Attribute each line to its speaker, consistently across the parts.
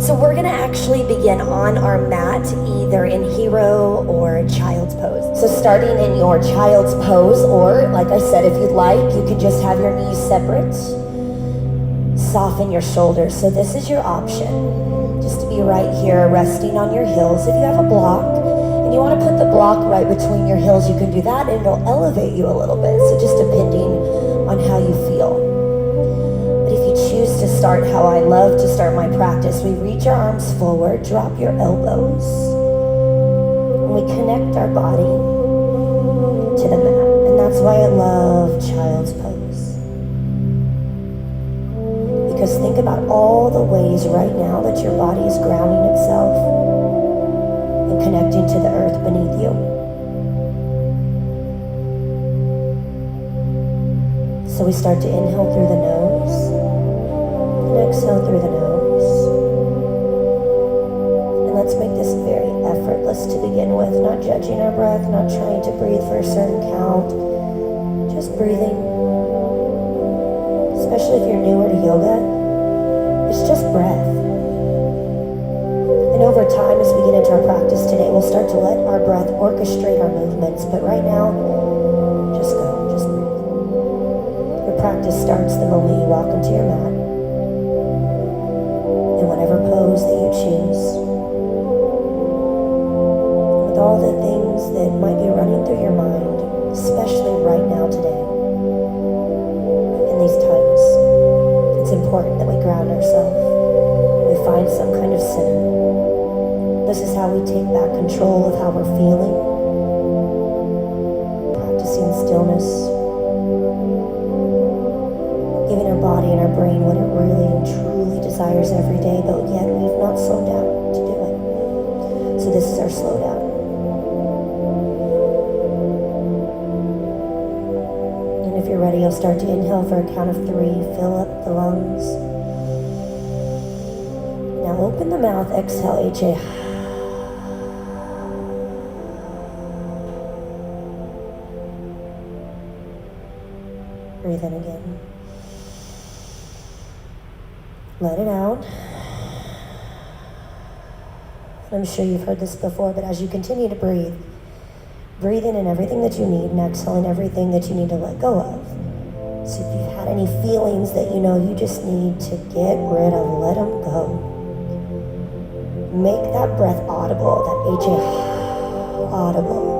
Speaker 1: So we're gonna actually begin on our mat, either in hero or child's pose. So starting in your child's pose, or like I said, if you'd like, you can just have your knees separate. Soften your shoulders. So this is your option, just to be right here, resting on your heels. If you have a block and you want to put the block right between your heels, you can do that, and it'll elevate you a little bit. So just depending on how you feel. But if you choose to start how I love to start my practice, we reach our arms forward, drop your elbows, and we connect our body to the mat. And that's why I love child's pose. Because think about all the ways right now that your body is grounding itself and connecting to the earth beneath you. So we start to inhale through the nose and exhale through the nose. And let's make this very effortless to begin with, not judging our breath, not trying to breathe for a certain count, just breathing. Especially if you're newer to yoga, it's just breath. And over time, as we get into our practice today, we'll start to let our breath orchestrate our movements. But right now, just go, just breathe. Your practice starts the moment you walk into your mat, in whatever pose that you choose, with all the things that might be running through your mind, especially right now today. In these times, it's important that we ground ourselves. We find some kind of center. This is how we take back control of how we're feeling. Practicing stillness. Giving our body and our brain what it really and truly desires every day, but yet we've not slowed down to do it. So this is our slowdown. If you're ready, you'll start to inhale for a count of 3. Fill up the lungs. Now open the mouth. Exhale, HA. Breathe in again. Let it out. I'm sure you've heard this before, but as you continue to breathe, breathing in everything that you need and exhaling everything that you need to let go of. So if you've had any feelings that you know you just need to get rid of, let them go. Make that breath audible, that HA audible.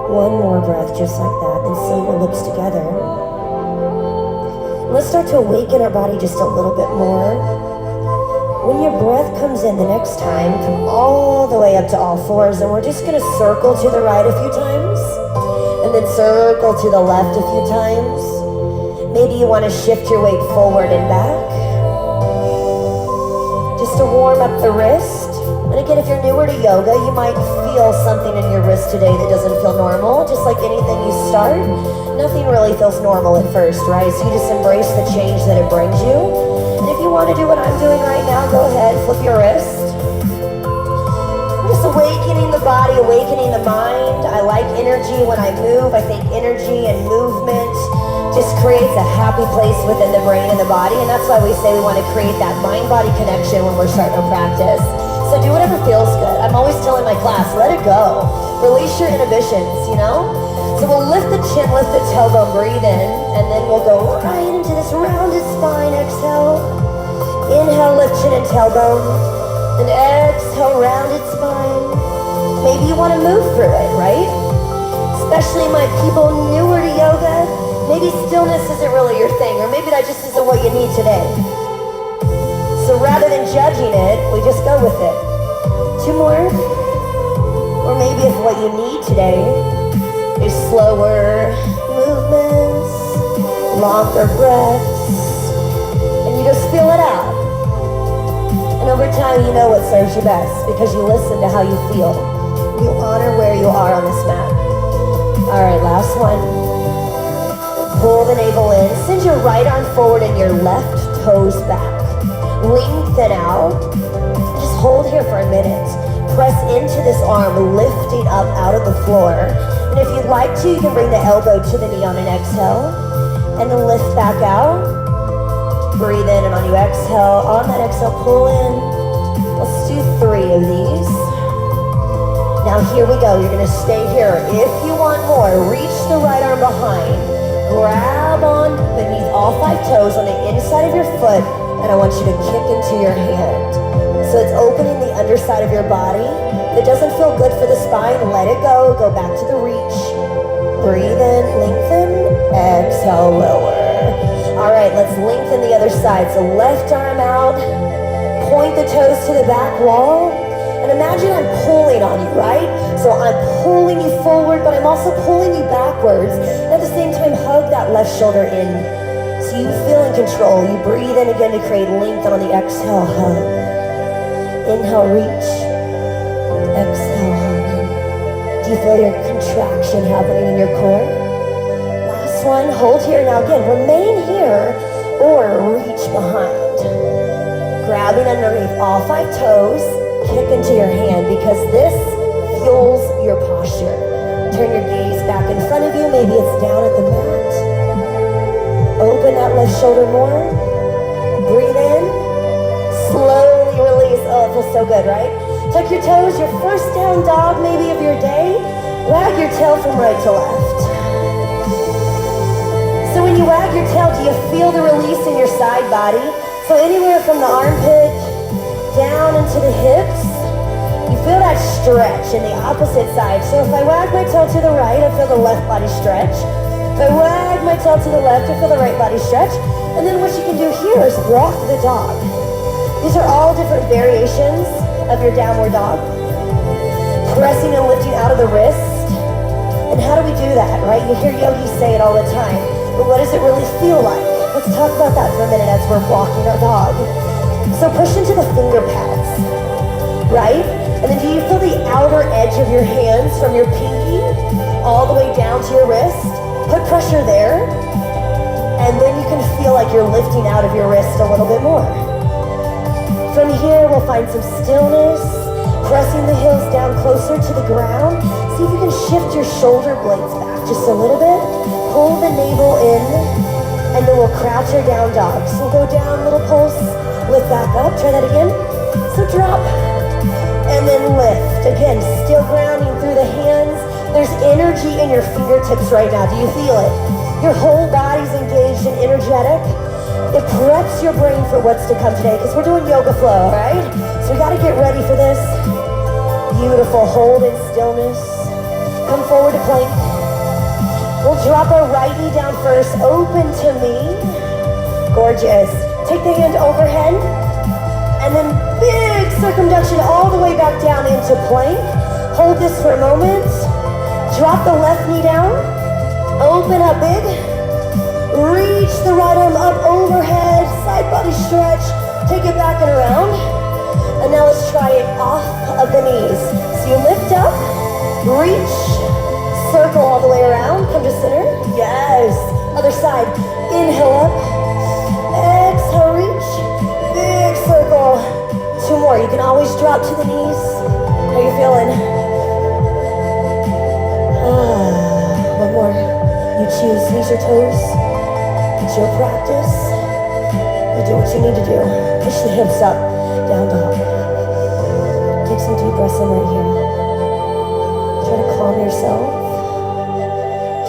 Speaker 1: One more breath just like that, then seal your lips together. Let's start to awaken our body just a little bit more. When your breath comes in the next time, come all the way up to all fours, and we're just gonna circle to the right a few times, and then circle to the left a few times. Maybe you wanna shift your weight forward and back, just to warm up the wrist. And again, if you're newer to yoga, you might feel something in your wrist today that doesn't feel normal. Just like anything you start, nothing really feels normal at first, right? So you just embrace the change that it brings you. And if you want to do what I'm doing right now, go ahead, flip your wrist. I'm just awakening the body, awakening the mind. I like energy when I move. I think energy and movement just creates a happy place within the brain and the body. And that's why we say we want to create that mind-body connection when we're starting our practice. So do whatever feels good. I'm always telling my class, let it go. Release your inhibitions, you know? So we'll lift the chin, lift the tailbone, breathe in, and then we'll go right into this rounded spine. Exhale. Inhale, lift chin and tailbone. And exhale, rounded spine. Maybe you want to move through it, right? Especially my people newer to yoga. Maybe stillness isn't really your thing, or maybe that just isn't what you need today. So rather than judging it, we just go with it. 2 more. Or maybe if what you need today is slower movements, longer breaths, and you just feel it out. And over time, you know what serves you best because you listen to how you feel. You honor where you are on this mat. All right, last one. Pull the navel in. Send your right arm forward and your left toes back. Lengthen out. Just hold here for a minute. Press into this arm, lifting up out of the floor. And if you'd like to, you can bring the elbow to the knee on an exhale. And then lift back out. Breathe in, and on you exhale. On that exhale, pull in. Let's do 3 of these. Now here we go. You're gonna stay here. If you want more, reach the right arm behind. Grab on beneath all 5 toes on the inside of your foot, and I want you to kick into your hand. So it's opening the underside of your body. If it doesn't feel good for the spine, let it go. Go back to the reach. Breathe in, lengthen, exhale, lower. All right, let's lengthen the other side. So left arm out, point the toes to the back wall, and imagine I'm pulling on you, right? So I'm pulling you forward, but I'm also pulling you backwards. And at the same time, hug that left shoulder in so you feel in control. You breathe in again to create length, and on the exhale, hug. Inhale, reach. Exhale, hug. Do you feel your contraction happening in your core? Last one, hold here. Now again, remain here or reach behind. Grabbing underneath all 5 toes, kick into your hand because this fuels your posture. Turn your gaze back in front of you. Maybe it's down at the mat. Open that left shoulder more. Breathe in. Slowly release. Oh, it feels so good, right? Tuck your toes, your first down dog maybe of your day. Wag your tail from right to left. So when you wag your tail, do you feel the release in your side body? So anywhere from the armpit down into the hips, you feel that stretch in the opposite side. So if I wag my tail to the right, I feel the left body stretch. If I wag my tail to the left, I feel the right body stretch. And then what you can do here is walk the dog. These are all different variations of your downward dog. Pressing and lifting out of the wrist. And how do we do that, right? You hear yogis say it all the time. But what does it really feel like? Let's talk about that for a minute as we're walking our dog. So push into the finger pads, right? And then do you feel the outer edge of your hands from your pinky all the way down to your wrist? Put pressure there. And then you can feel like you're lifting out of your wrist a little bit more. From here, we'll find some stillness, pressing the heels down closer to the ground. See if you can shift your shoulder blades back just a little bit. Pull the navel in, and then we'll crouch our down dog. So we'll go down, little pulse, lift back up. Try that again. So drop, and then lift. Again, still grounding through the hands. There's energy in your fingertips right now. Do you feel it? Your whole body's engaged and energetic. It preps your brain for what's to come today because we're doing yoga flow, all right? So we got to get ready for this. Beautiful. Hold in stillness. Come forward to plank. We'll drop our right knee down first. Open to me. Gorgeous. Take the hand overhead. And then big circumduction all the way back down into plank. Hold this for a moment. Drop the left knee down. Open up big. Reach the right arm up overhead. Side body stretch. Take it back and around. And now let's try it off of the knees. So you lift up. Reach. Circle all the way around. Come to center. Yes. Other side. Inhale up. Exhale, reach. Big circle. 2 more. You can always drop to the knees. How you feeling? 1 more. You choose. Knees or toes. It's your practice. You do what you need to do. Push the hips up. Down dog. Take some deep breaths in right here. Try to calm yourself.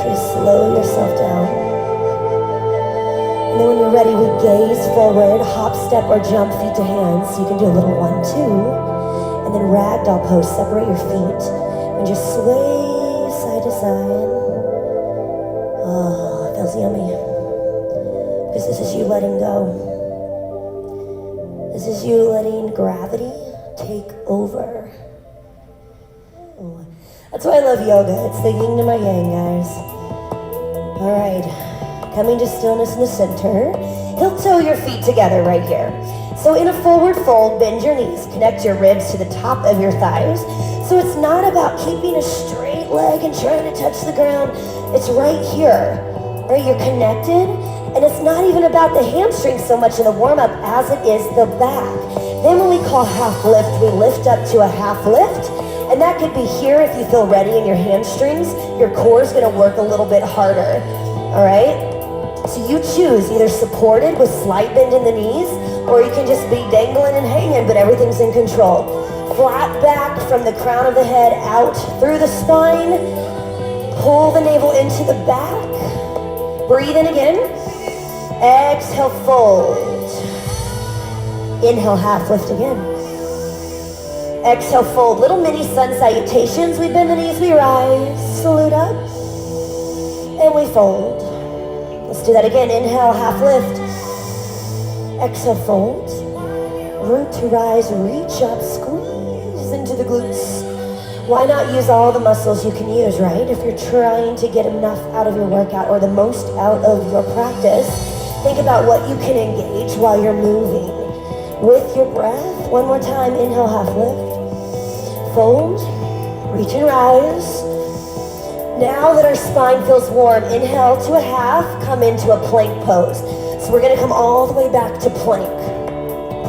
Speaker 1: Try to slow yourself down. And then when you're ready, we gaze forward, hop, step, or jump feet to hands. You can do a little 1, 2. And then ragdoll pose, separate your feet. And just sway side to side. Oh, it feels yummy. Because this is you letting go. This is you letting gravity take over. Oh. That's why I love yoga. It's the yin to my yang, guys. All right, coming to stillness in the center. Heel toe your feet together right here. So in a forward fold, bend your knees. Connect your ribs to the top of your thighs. So it's not about keeping a straight leg and trying to touch the ground. It's right here, right? You're connected. And it's not even about the hamstrings so much in the warm-up as it is the back. Then when we call half lift, we lift up to a half lift. And that could be here if you feel ready in your hamstrings. Your core is gonna work a little bit harder, all right? So you choose, either supported with slight bend in the knees, or you can just be dangling and hanging, but everything's in control. Flat back from the crown of the head out through the spine. Pull the navel into the back. Breathe in again. Exhale, fold. Inhale, half lift again. Exhale, fold. Little mini sun salutations. We bend the knees, we rise. Salute up. And we fold. Let's do that again. Inhale, half lift. Exhale, fold. Root to rise, reach up, squeeze into the glutes. Why not use all the muscles you can use, right? If you're trying to get enough out of your workout or the most out of your practice, think about what you can engage while you're moving. With your breath, one more time, inhale, half lift. Fold, reach and rise. Now that our spine feels warm, inhale to a half, come into a plank pose. So we're gonna come all the way back to plank.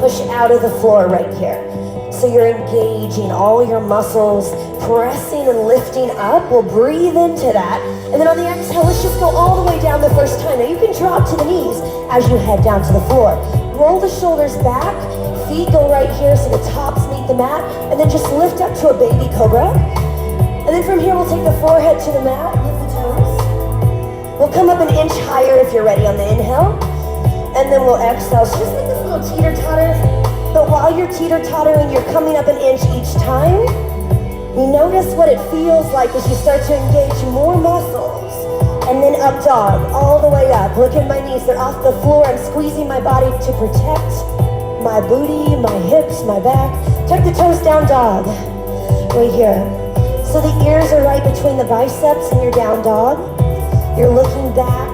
Speaker 1: Push out of the floor right here. So you're engaging all your muscles, pressing and lifting up. We'll breathe into that. And then on the exhale, let's just go all the way down the first time. Now you can drop to the knees as you head down to the floor. Roll the shoulders back, feet go right here so the tops meet the mat, and then just lift up to a baby cobra. And then from here, we'll take the forehead to the mat, lift the toes. We'll come up an inch higher if you're ready on the inhale. And then we'll exhale. So just make this little teeter-totter. But while you're teeter-tottering, you're coming up an inch each time. You notice what it feels like as you start to engage more muscles. And then up dog, all the way up. Look at my knees, they're off the floor. I'm squeezing my body to protect my booty, my hips, my back. Tuck the toes down, dog. Right here. So the ears are right between the biceps and your down dog. You're looking back.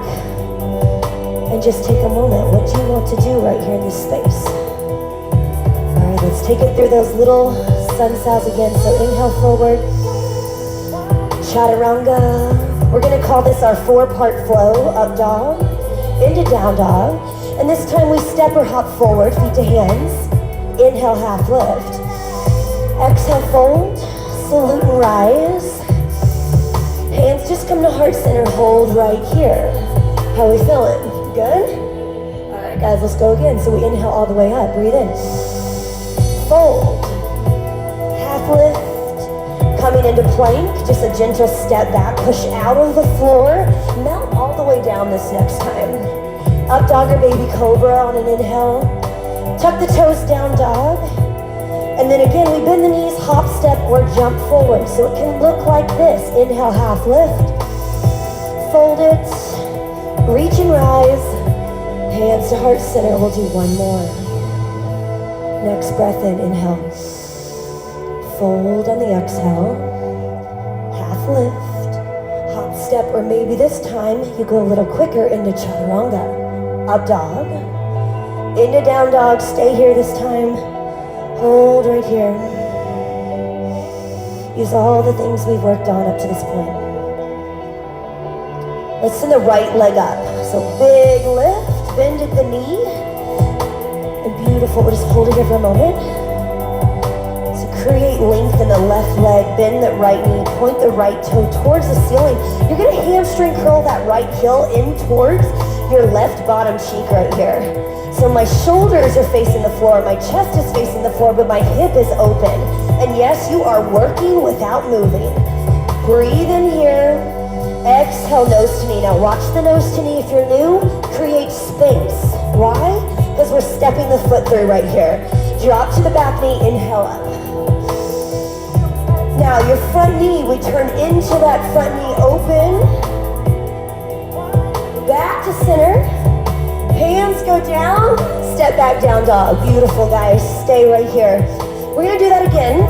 Speaker 1: And just take a moment. What do you want to do right here in this space? All right, let's take it through those little sun sals again. So inhale forward. Chaturanga. We're gonna call this our 4-part flow. Up dog, into down dog. And this time we step or hop forward, feet to hands. Inhale, half lift. Exhale, fold. Salute and rise. Hands just come to heart center. Hold right here. How are we feeling? Good? All right, guys, let's go again. So we inhale all the way up. Breathe in. Fold. Half lift. Coming into plank. Just a gentle step back. Push out of the floor. Melt all the way down this next time. Up dog or baby cobra on an inhale. Tuck the toes down, dog. And then again, we bend the knees, hop, step, or jump forward. So it can look like this. Inhale, half lift. Fold it. Reach and rise. Hands to heart center. We'll do one more. Next breath in. Inhale. Fold on the exhale. Half lift. Hop, step, or maybe this time you go a little quicker into chaturanga. Up dog. Into down dog. Stay here this time. Hold right here. Use all the things we've worked on up to this point. Let's send the right leg up. So big lift, bend at the knee. And beautiful, we'll just hold it here for a moment. So create length in the left leg, bend that right knee, point the right toe towards the ceiling. You're gonna hamstring curl that right heel in towards your left bottom cheek right here. So my shoulders are facing the floor, my chest is facing the floor, but my hip is open. And yes, you are working without moving. Breathe in here. Exhale, nose to knee. Now watch the nose to knee. If you're new, create space. Why? Because we're stepping the foot through right here. Drop to the back knee, inhale up. Now your front knee, we turn into that front knee open. Back to center. Hands go down, step back down dog. Beautiful, guys. Stay right here. We're gonna do that again.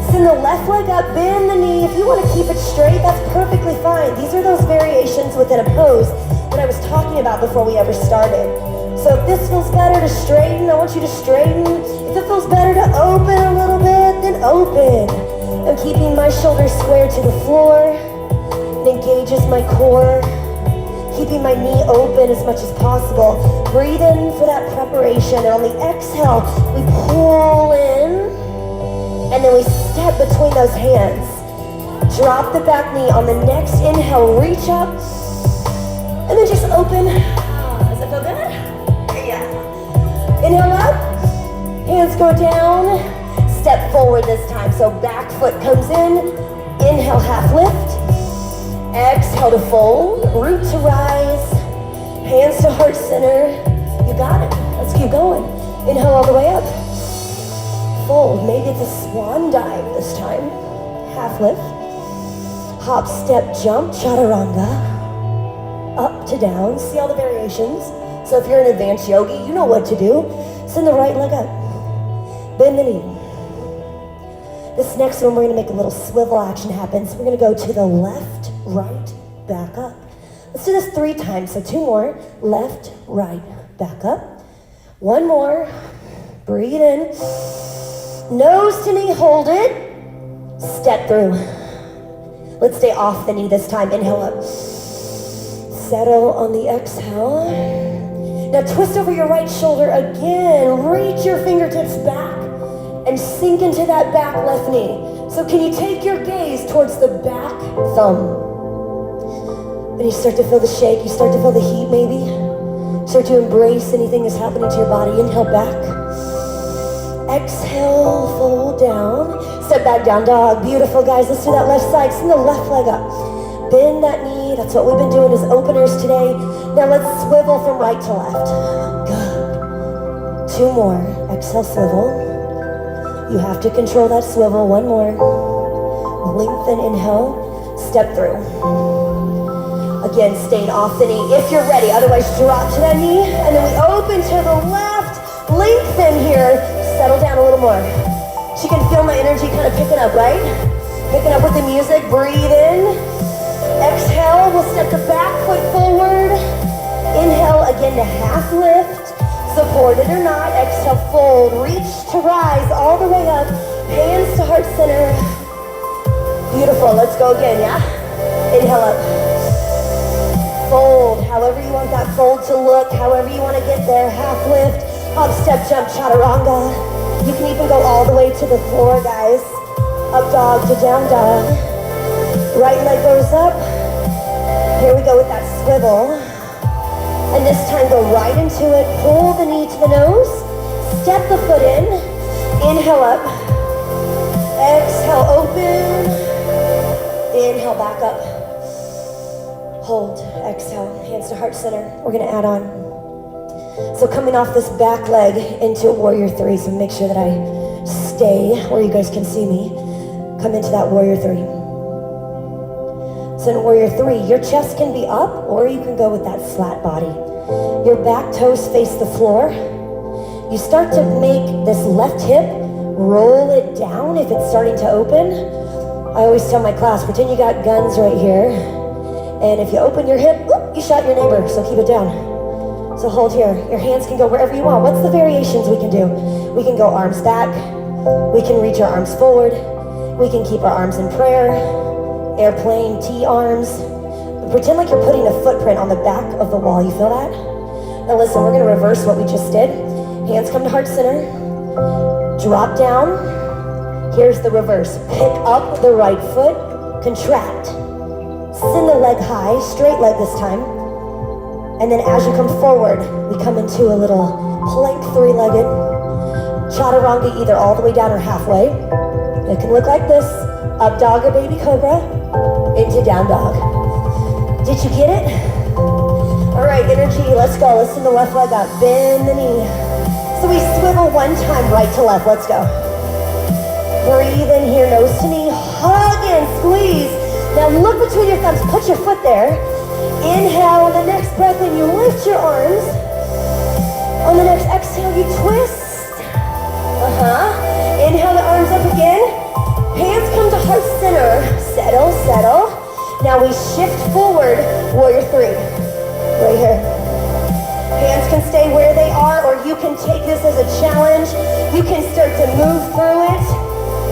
Speaker 1: Send the left leg up, bend the knee. If you want to keep it straight, that's perfectly fine. These are those variations within a pose that I was talking about before we ever started. So if this feels better to straighten, I want you to straighten. If it feels better to open a little bit, then open. I'm keeping my shoulders square to the floor. It engages my core. Keeping my knee open as much as possible. Breathe in for that preparation. And on the exhale, we pull in. And then we step between those hands. Drop the back knee. On the next inhale, reach up. And then just open. Does it feel good? Yeah. Inhale up. Hands go down. Step forward this time. So back foot comes in. Inhale, half lift. Exhale to fold. Root to rise. Hands to heart center. You got it. Let's keep going. Inhale all the way up. Fold. Maybe it's a swan dive this time. Half lift. Hop, step, jump, chaturanga. Up to down. See all the variations? So if you're an advanced yogi, you know what to do. Send the right leg up. Bend the knee. This next one, we're gonna make a little swivel action happen. So we're gonna go to the left, right, back up. Let's do this 3 times. So 2 more. Left, right, back up. 1 more. Breathe in. Nose to knee, hold it. Step through. Let's stay off the knee this time. Inhale up. Settle on the exhale. Now twist over your right shoulder again. Reach your fingertips back and sink into that back left knee. So can you take your gaze towards the back thumb? And you start to feel the shake. You start to feel the heat maybe. Start to embrace anything that's happening to your body. Inhale back. Exhale, fold down. Step back, down dog. Beautiful, guys. Let's do that left side. Send the left leg up. Bend that knee. That's what we've been doing as openers today. Now let's swivel from right to left. Good. 2 more. Exhale, swivel. You have to control that swivel. 1 more. Lengthen, inhale. Step through. Again, staying off the knee if you're ready. Otherwise, drop to that knee. And then we open to the left. Lengthen here. Settle down a little more. So you can feel my energy kind of picking up, right? Picking up with the music. Breathe in. Exhale. We'll step the back foot forward. Inhale again to half lift. Supported or not. Exhale, fold. Reach to rise all the way up. Hands to heart center. Beautiful. Let's go again, yeah? Inhale up. Fold. However you want that fold to look. However you want to get there. Half lift. Hop, step, jump, chaturanga. You can even go all the way to the floor, guys. Up dog to down dog. Right leg goes up. Here we go with that swivel. And this time go right into it. Pull the knee to the nose. Step the foot in. Inhale up. Exhale, open. Inhale, back up. Hold, exhale, hands to heart center. We're gonna add on. So coming off this back leg into warrior 3, so make sure that I stay where you guys can see me. Come into that warrior 3. So in warrior 3, your chest can be up or you can go with that flat body. Your back toes face the floor. You start to make this left hip, roll it down if it's starting to open. I always tell my class, pretend you got guns right here. And if you open your hip, whoop, you shot your neighbor, so keep it down. So hold here. Your hands can go wherever you want. What's the variations we can do? We can go arms back. We can reach our arms forward. We can keep our arms in prayer. Airplane, T-arms. Pretend like you're putting a footprint on the back of the wall. You feel that? Now listen, we're gonna reverse what we just did. Hands come to heart center. Drop down. Here's the reverse. Pick up the right foot. Contract. Send the leg high. Straight leg this time. And then as you come forward, we come into a little plank 3-legged. Chaturanga, either all the way down or halfway. It can look like this. Up dog or baby cobra. Into down dog. Did you get it? All right, energy, let's go. Let's send the left leg up. Bend the knee. So we swivel 1 time right to left. Let's go. Breathe in here, nose to knee. Hug and squeeze. Now look between your thumbs. Put your foot there. Inhale, on the next breath in, you lift your arms. On the next exhale, you twist. Inhale the arms up again. Hands come to heart center. Settle, settle. Now we shift forward, warrior 3. Right here. Hands can stay where they are, or you can take this as a challenge. You can start to move through it.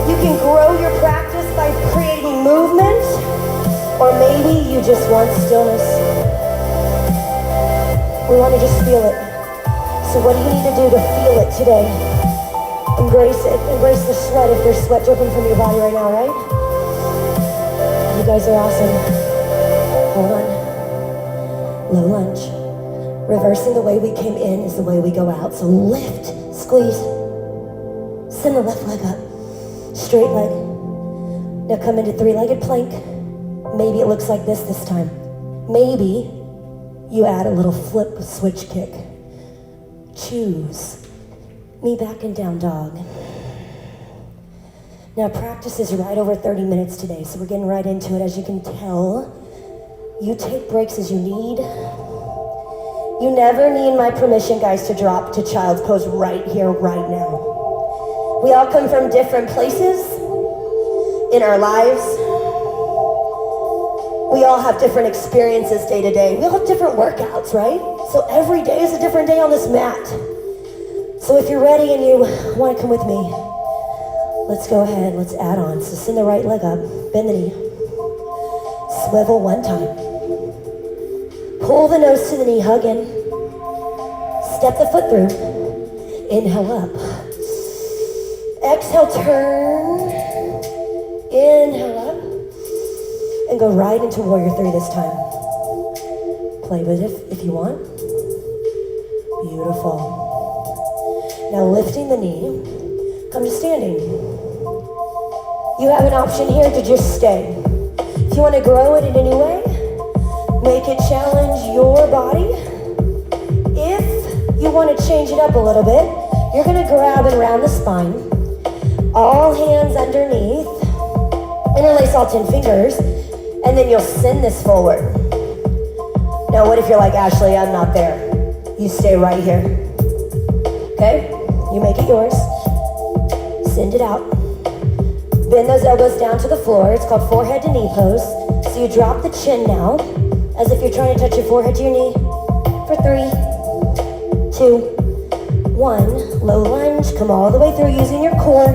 Speaker 1: You can grow your practice by creating movement. Or maybe you just want stillness. We want to just feel it. So what do you need to do to feel it today? Embrace it. Embrace the sweat if there's sweat dripping from your body right now, right? You guys are awesome. Hold on. low lunge. Reversing the way we came in is the way we go out. So lift, squeeze. Send the left leg up. Straight leg. Now come into three-legged plank. Maybe it looks like this time. Maybe you add a little flip switch kick. Choose. Me back and down dog. Now practice is right over 30 minutes today, so we're getting right into it. As you can tell, you take breaks as you need. You never need my permission, guys, to drop to child's pose right here, right now. We all come from different places in our lives. We all have different experiences day to day. We all have different workouts, right? So every day is a different day on this mat. So if you're ready and you want to come with me, let's go ahead, let's add on. So send the right leg up, bend the knee. Swivel one time. Pull the nose to the knee, hug in. Step the foot through. Inhale up. Exhale, turn. Inhale up. And go right into Warrior 3 this time. Play with it if you want. Beautiful. Now lifting the knee, come to standing. You have an option here to just stay. If you want to grow it in any way, make it challenge your body. If you want to change it up a little bit, you're going to grab it around the spine. All hands underneath. Interlace all 10 fingers. And then you'll send this forward. Now what if you're like, Ashlee, I'm not there? You stay right here. Okay? You make it yours. Send it out. Bend those elbows down to the floor. It's called forehead to knee pose. So you drop the chin now, as if you're trying to touch your forehead to your knee. For 3, 2, 1. Low lunge. Come all the way through using your core.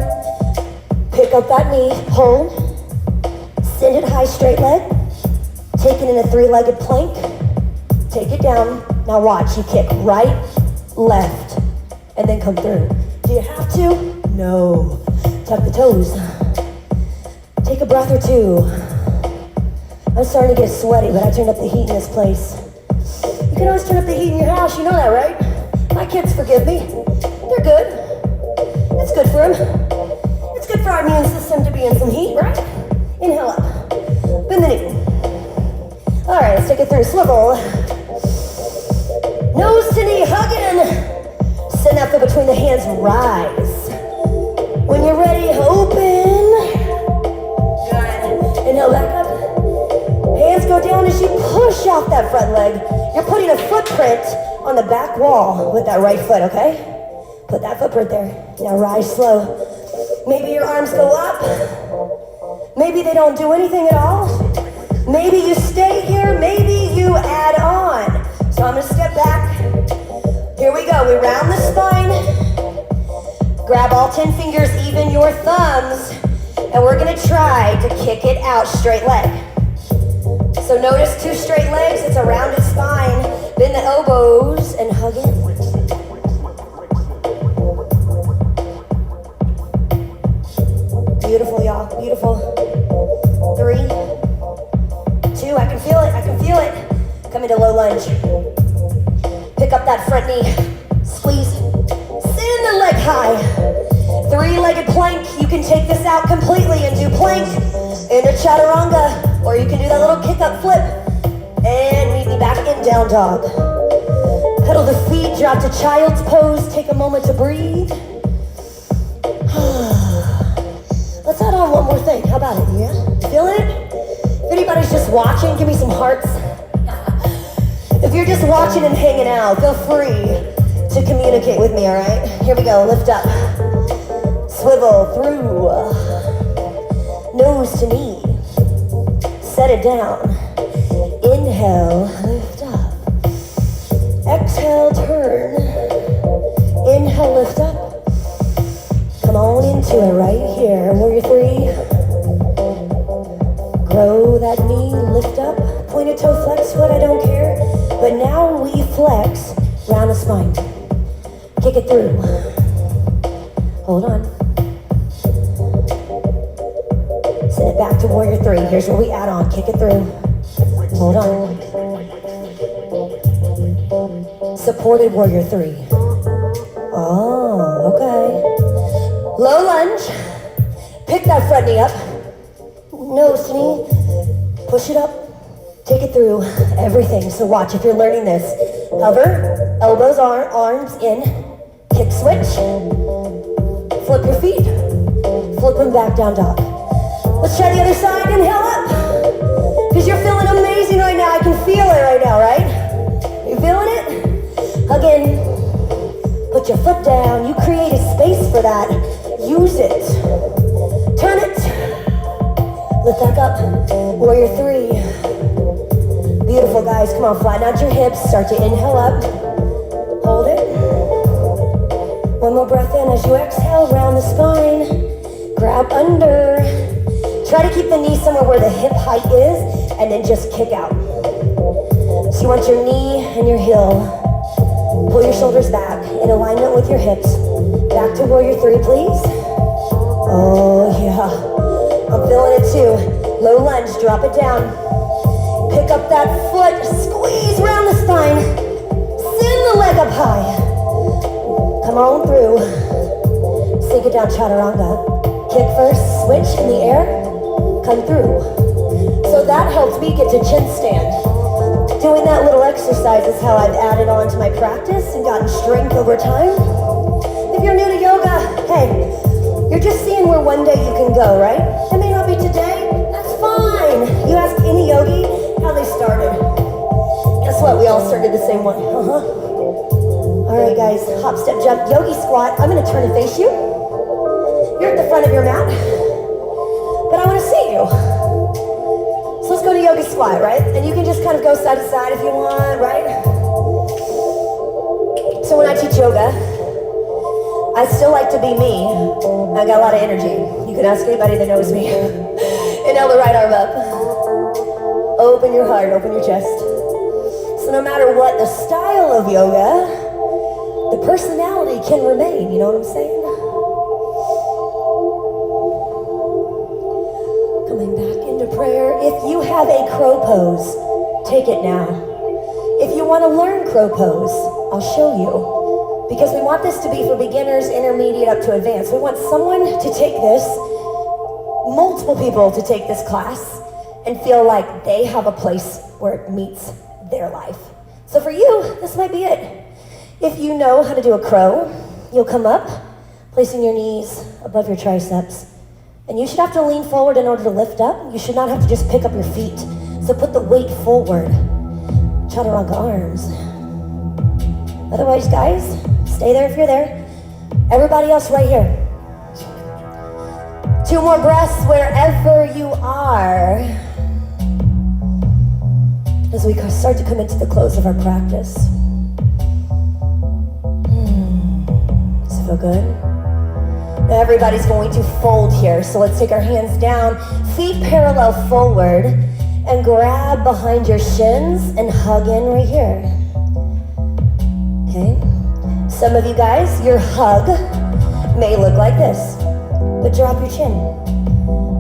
Speaker 1: Pick up that knee. Hold. Send it high, straight leg. Take it in a three-legged plank. Take it down. Now watch. You kick right, left, and then come through. Do you have to? No. Tuck the toes. Take a breath or two. I'm starting to get sweaty, but I turned up the heat in this place. You can always turn up the heat in your house. You know that, right? My kids forgive me. They're good. It's good for them. It's good for our immune system to be in some heat, right? Inhale up. Bend the knee. All right, let's take it through. Swivel. Nose to knee, hug in. Send that foot between the hands, rise. When you're ready, open. Good. Inhale back up. Hands go down as you push off that front leg. You're putting a footprint on the back wall with that right foot, okay? Put that footprint there. Now rise slow. Maybe your arms go up. Maybe they don't do anything at all. Maybe you stay here. Maybe you add on. So I'm gonna step back. Here we go. We round the spine. Grab all 10 fingers, even your thumbs. And we're gonna try to kick it out straight leg. So notice 2 straight legs. It's a rounded spine. Bend the elbows and hug in. Beautiful, y'all. Beautiful. 3, 2. I can feel it. I can feel it. Come into low lunge. Pick up that front knee. Squeeze. Send the leg high. 3-legged plank. You can take this out completely and do plank into chaturanga. Or you can do that little kick up flip. And meet me back in down dog. Pedal the feet. Drop to child's pose. Take a moment to breathe. Let's add on one more thing. How about it? Yeah? Feeling it? If anybody's just watching, give me some hearts. If you're just watching and hanging out, feel free to communicate with me, all right? Here we go. Lift up. Swivel through. Nose to knee. Set it down. Inhale. Lift up. Exhale. Turn. Inhale. Lift up. Come on into it right here. Warrior 3. Grow that knee, lift up. Pointed toe, flex foot, I don't care. But now we flex round the spine. Kick it through. Hold on. Send it back to Warrior 3. Here's where we add on. Kick it through. Hold on. supported warrior 3. Oh, okay. Low lunge. Pick that front knee up. Nose to knee. Push it up. Take it through everything. So watch if you're learning this. Hover, elbows, arms in. Kick switch. Flip your feet. Flip them back down dog. Let's try the other side. Inhale up. Because you're feeling amazing right now. I can feel it right now, right? You feeling it? Again, put your foot down. You create a space for that. Use it. Turn it. Lift back up. Warrior 3. Beautiful, guys. Come on, flatten out your hips. Start to inhale up. Hold it. One more breath in as you exhale. Round the spine. Grab under. Try to keep the knee somewhere where the hip height is, and then just kick out. So you want your knee and your heel. Pull your shoulders back in alignment with your hips. Back to warrior 3, please. Oh, yeah. I'm feeling it too. Low lunge, drop it down. Pick up that foot, squeeze around the spine. Send the leg up high. Come on through. Sink it down, chaturanga. Kick first, switch in the air, come through. So that helps me get to chin stand. Doing that little exercise is how I've added on to my practice and gotten strength over time. If you're new to yoga, hey, you're just seeing where one day you can go, right? It may not be today, that's fine. You ask any yogi how they started. Guess what, we all started the same way. All right, guys, hop, step, jump, yogi squat. I'm gonna turn and face you. You're at the front of your mat, but I want to see you. So let's go to yogi squat, right? And you can just kind of go side to side if you want, right? So when I teach yoga, I still like to be me. I got a lot of energy. You can ask anybody that knows me. Inhale the right arm up. Open your heart, open your chest. So no matter what the style of yoga, the personality can remain, you know what I'm saying? Prayer. If you have a crow pose, take it now. If you want to learn crow pose, I'll show you. Because we want this to be for beginners, intermediate, up to advanced. We want someone to take this, multiple people to take this class, and feel like they have a place where it meets their life. So for you, this might be it. If you know how to do a crow, you'll come up, placing your knees above your triceps. And you should have to lean forward in order to lift up. You should not have to just pick up your feet. So put the weight forward. Chaturanga arms. Otherwise, guys, stay there if you're there. Everybody else right here. 2 more breaths wherever you are. As we start to come into the close of our practice. Does it feel good? Now everybody's going to fold here, so let's take our hands down, feet parallel forward, and grab behind your shins and hug in right here. Okay? Some of you guys, your hug may look like this, but drop your chin.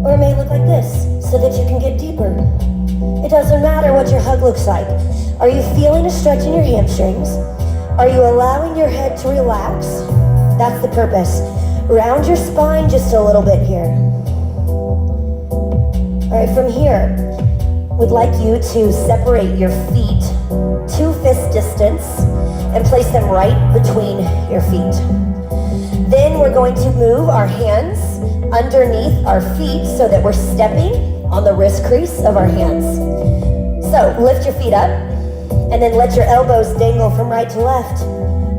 Speaker 1: Or it may look like this, so that you can get deeper. It doesn't matter what your hug looks like. Are you feeling a stretch in your hamstrings? Are you allowing your head to relax? That's the purpose. Round your spine just a little bit here. All right, from here, we'd like you to separate your feet 2 fist distance and place them right between your feet. Then we're going to move our hands underneath our feet so that we're stepping on the wrist crease of our hands. So lift your feet up and then let your elbows dangle from right to left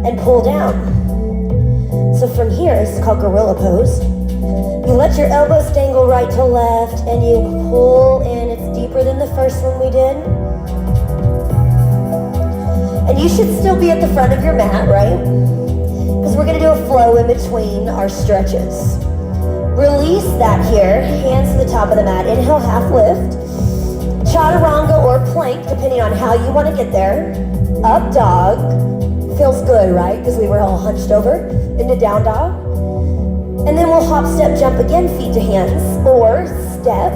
Speaker 1: and pull down. So from here, this is called gorilla pose. You let your elbows dangle right to left and you pull in. It's deeper than the first one we did. And you should still be at the front of your mat, right? Because we're gonna do a flow in between our stretches. Release that here, hands to the top of the mat. Inhale, half lift. Chaturanga or plank, depending on how you wanna get there. Up dog. Feels good, right? Because we were all hunched over. Into down dog. And then we'll hop, step, jump again, feet to hands, or step.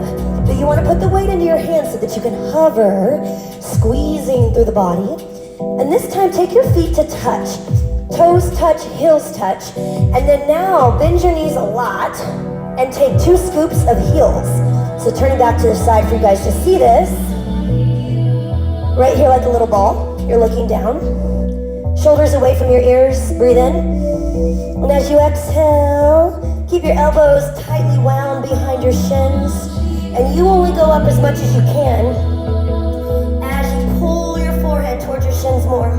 Speaker 1: But you want to put the weight into your hands so that you can hover, squeezing through the body. And this time, take your feet to touch. Toes touch, heels touch. And then now, bend your knees a lot and take 2 scoops of heels. So turning back to the side for you guys to see this. Right here like a little ball. You're looking down. Shoulders away from your ears. Breathe in. And as you exhale, keep your elbows tightly wound behind your shins. And you only go up as much as you can as you pull your forehead towards your shins more.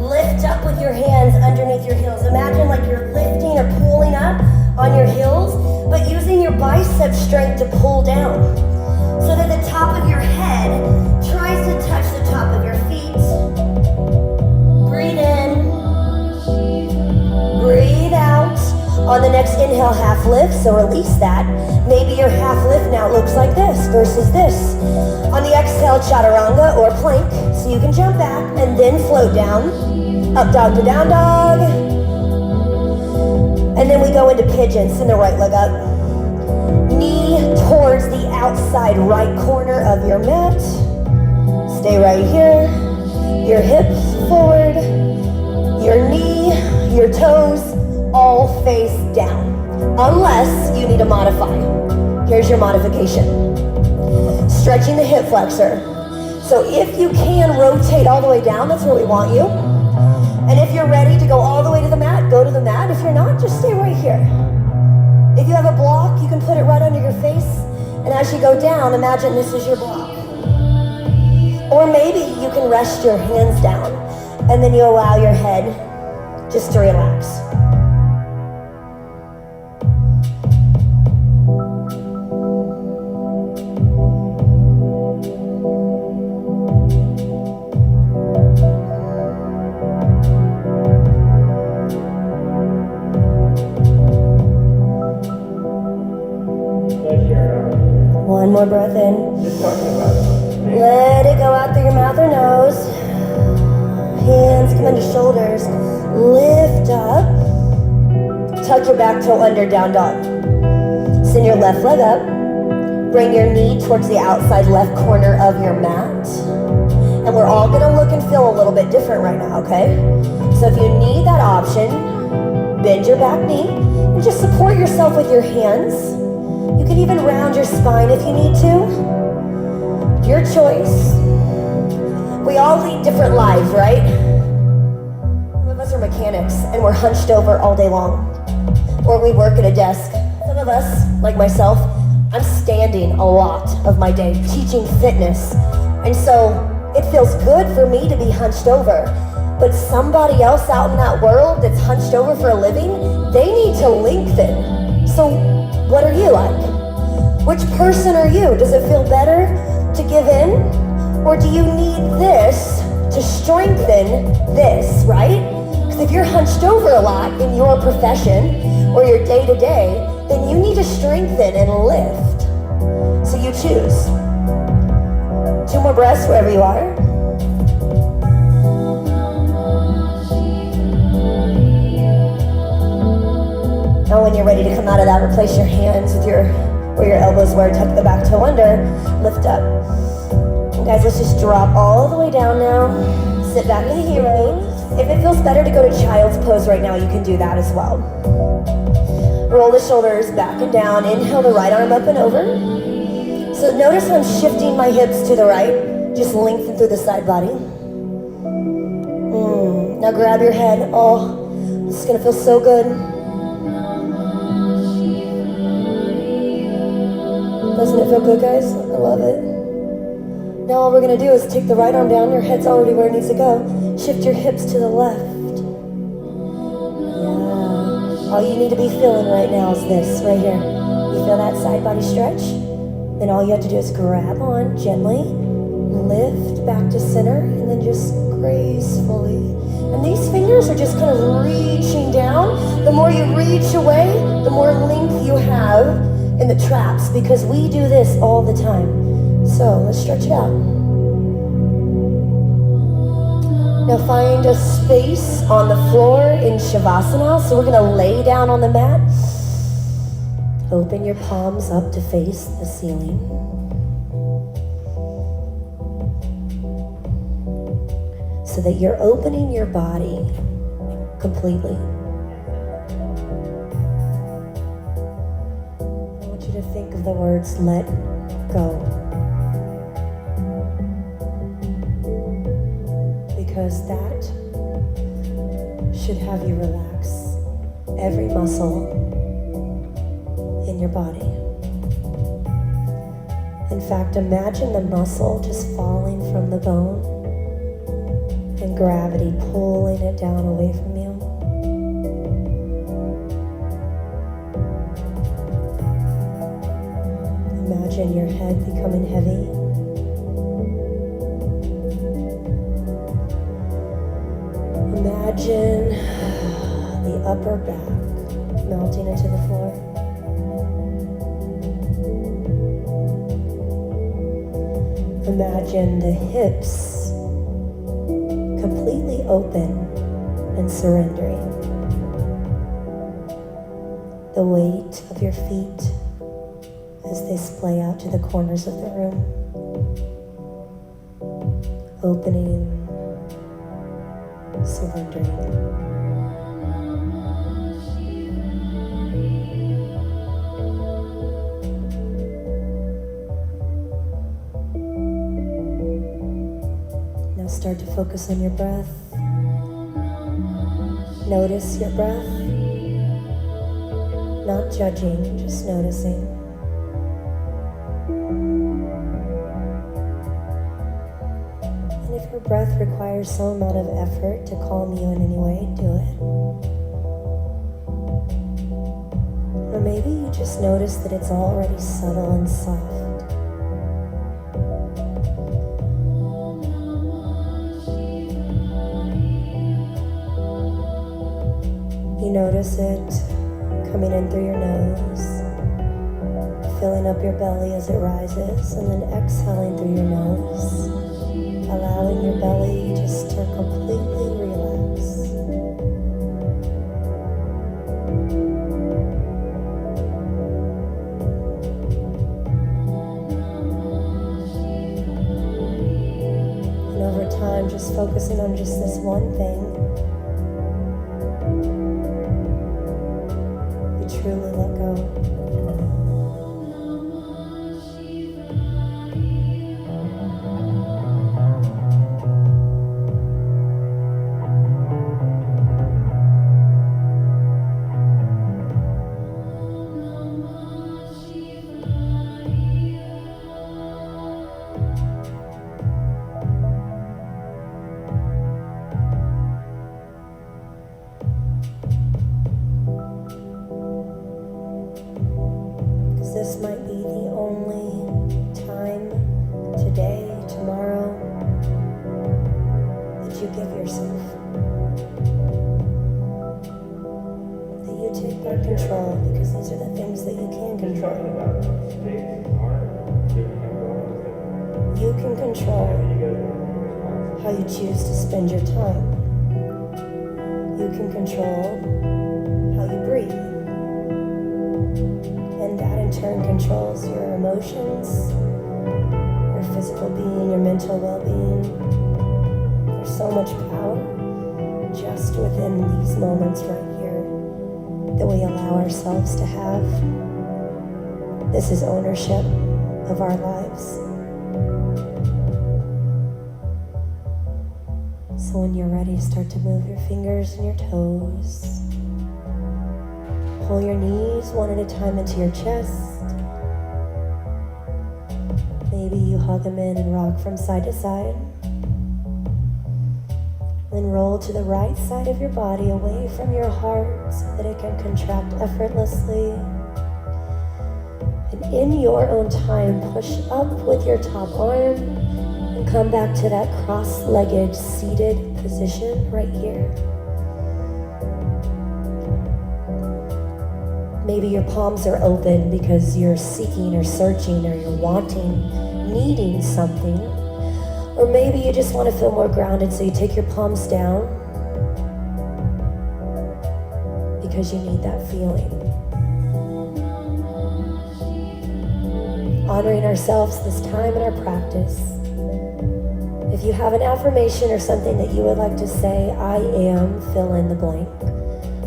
Speaker 1: Lift up with your hands underneath your heels. Imagine like you're lifting or pulling up on your heels, but using your bicep strength to pull down. So that the top of your head tries to touch the top of your feet. Breathe in. Breathe out. On the next inhale, half lift, so release that. Maybe your half lift now looks like this versus this. On the exhale, chaturanga or plank, so you can jump back and then float down. Up dog to down dog. And then we go into pigeons, send the right leg up. Knee towards the outside right corner of your mat. Stay right here. Your hips forward. Your knee, your toes, all face down. Unless you need to modify. Here's your modification. Stretching the hip flexor. So if you can rotate all the way down, that's where we want you. And if you're ready to go all the way to the mat, go to the mat. If you're not, just stay right here. If you have a block, you can put it right under your face. And as you go down, imagine this is your block. Or maybe you can rest your hands down and then you allow your head just to relax. One more breath in.
Speaker 2: Just talking about it.
Speaker 1: Let it go out through your mouth or nose. Hands come into shoulders. Lift up. Tuck your back toe under, down dog. Send your left leg up. Bring your knee towards the outside left corner of your mat. And we're all gonna look and feel a little bit different right now, okay? So if you need that option, bend your back knee and just support yourself with your hands. You can even round your spine if you need to. Your choice. We all lead different lives, right? Some of us are mechanics and we're hunched over all day long. Or we work at a desk. Some of us, like myself, I'm standing a lot of my day teaching fitness. And so it feels good for me to be hunched over. But somebody else out in that world that's hunched over for a living, they need to lengthen. So what are you like? Which person are you? Does it feel better to give in? Or do you need this to strengthen this, right? Because if you're hunched over a lot in your profession or your day-to-day, then you need to strengthen and lift. So you choose. 2 more breaths wherever you are. Now when you're ready to come out of that, replace your hands with where your elbows were, tuck the back toe under, lift up. And guys, let's just drop all the way down now. Sit back in the hero. If it feels better to go to child's pose right now, you can do that as well. Roll the shoulders back and down. Inhale the right arm up and over. So notice I'm shifting my hips to the right. Just lengthen through the side body. Now grab your head. Oh, this is gonna feel so good. Doesn't it feel good, guys? I love it. Now all we're gonna do is take the right arm down. Your head's already where it needs to go. Shift your hips to the left. Yeah. All you need to be feeling right now is this, right here. You feel that side body stretch? Then all you have to do is grab on gently, lift back to center, and then just gracefully. And these fingers are just kind of reaching down. The more you reach away, the more length you have in the traps, because we do this all the time. So let's stretch it out. Now find a space on the floor in Shavasana. So we're gonna lay down on the mat. Open your palms up to face the ceiling. so that you're opening your body completely. I want you to think of the words, let go. Because that should have you relax every muscle in your body. In fact, imagine the muscle just falling from the bone and gravity pulling it down away from you. Imagine your head becoming heavy. Imagine the upper back melting into the floor. Imagine the hips completely open and surrendering. The weight of your feet as they splay out to the corners of the room. Opening, surrendering. Start to focus on your breath. Notice your breath. Not judging, just noticing. And if your breath requires some amount of effort to calm you in any way, do it. Or maybe you just notice that it's already subtle and soft. You notice it coming in through your nose, filling up your belly as it rises, and then exhaling through your nose, allowing your belly just to completely relax. And over time, just focusing on just this one thing, truly let go. This might be the only time today, tomorrow, that you give yourself. That you take back control, because these are the things that you can control. You can control how you choose to spend your time. You can control how you breathe. And that in turn controls your emotions, your physical being, your mental well-being. There's so much power just within these moments right here that we allow ourselves to have. This is ownership of our lives. So when you're ready, start to move your fingers and your toes. Pull your knees one at a time into your chest. Maybe you hug them in and rock from side to side. Then roll to the right side of your body away from your heart so that it can contract effortlessly. And in your own time, push up with your top arm and come back to that cross-legged seated position right here. Maybe your palms are open because you're seeking or searching or you're wanting, needing something. Or maybe you just want to feel more grounded, so you take your palms down because you need that feeling. Honoring ourselves this time in our practice. If you have an affirmation or something that you would like to say, I am, fill in the blank.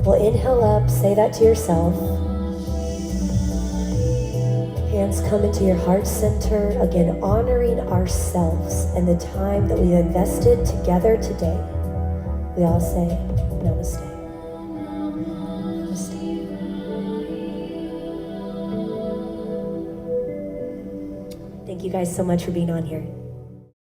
Speaker 1: We'll inhale up, say that to yourself. Hands come into your heart center, again honoring ourselves and the time that we've invested together today. We all say, Namaste. Namaste. Thank you guys so much for being on here.